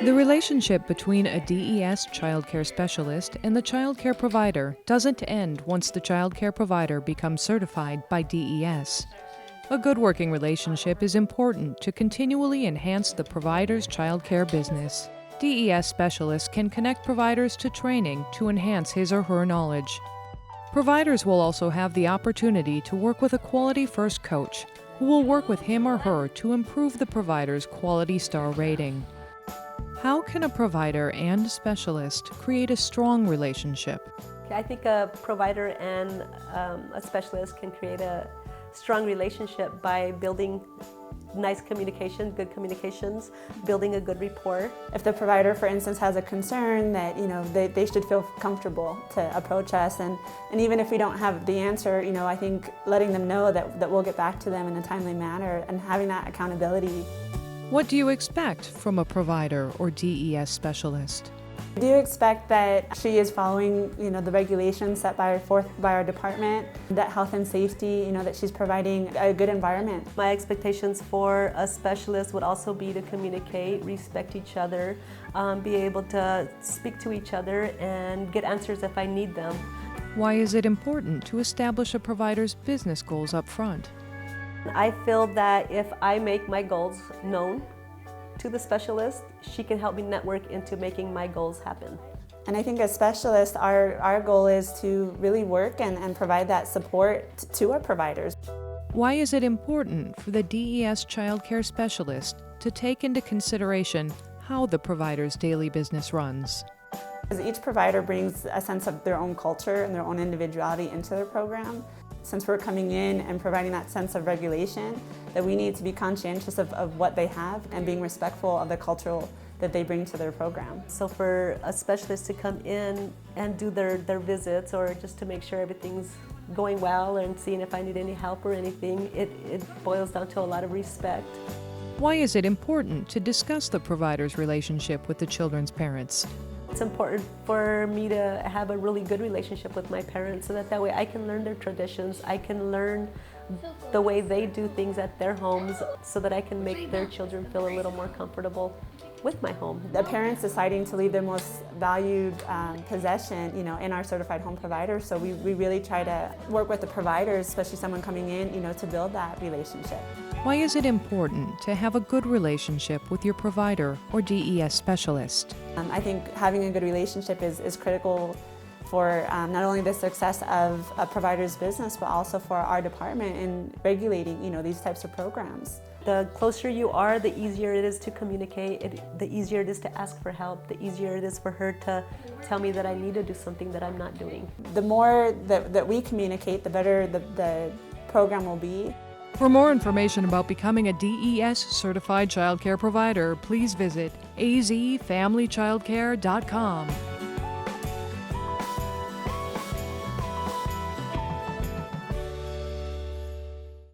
The relationship between a DES childcare specialist and the childcare provider doesn't end once the childcare provider becomes certified by DES. A good working relationship is important to continually enhance the provider's childcare business. DES specialists can connect providers to training to enhance his or her knowledge. Providers will also have the opportunity to work with a Quality First coach who will work with him or her to improve the provider's Quality Star rating. How can a provider and specialist create a strong relationship? I think a provider and a specialist can create a strong relationship by building nice communication, good communications, building a good rapport. If the provider, for instance, has a concern that they should feel comfortable to approach us, and even if we don't have the answer, I think letting them know that we'll get back to them in a timely manner and having that accountability. What do you expect from a provider or DES specialist? I do expect that she is following, the regulations set by our department, that health and safety, that she's providing a good environment. My expectations for a specialist would also be to communicate, respect each other, be able to speak to each other and get answers if I need them. Why is it important to establish a provider's business goals up front? I feel that if I make my goals known to the specialist, she can help me network into making my goals happen. And I think as specialists, our goal is to really work and provide that support to our providers. Why is it important for the DES childcare specialist to take into consideration how the provider's daily business runs? Because each provider brings a sense of their own culture and their own individuality into their program. Since we're coming in and providing that sense of regulation, that we need to be conscientious of what they have and being respectful of the culture that they bring to their program. So for a specialist to come in and do their visits, or just to make sure everything's going well and seeing if I need any help or anything, it boils down to a lot of respect. Why is it important to discuss the provider's relationship with the children's parents? It's important for me to have a really good relationship with my parents so that way I can learn their traditions, I can learn the way they do things at their homes so that I can make their children feel a little more comfortable with my home. The parents deciding to leave their most valued possession, in our certified home provider. So we really try to work with the providers, especially someone coming in, to build that relationship. Why is it important to have a good relationship with your provider or DES specialist? I think having a good relationship is critical for not only the success of a provider's business, but also for our department in regulating, these types of programs. The closer you are, the easier it is to communicate, the easier it is to ask for help, the easier it is for her to tell me that I need to do something that I'm not doing. The more that we communicate, the better the program will be. For more information about becoming a DES certified childcare provider, please visit azfamilychildcare.com.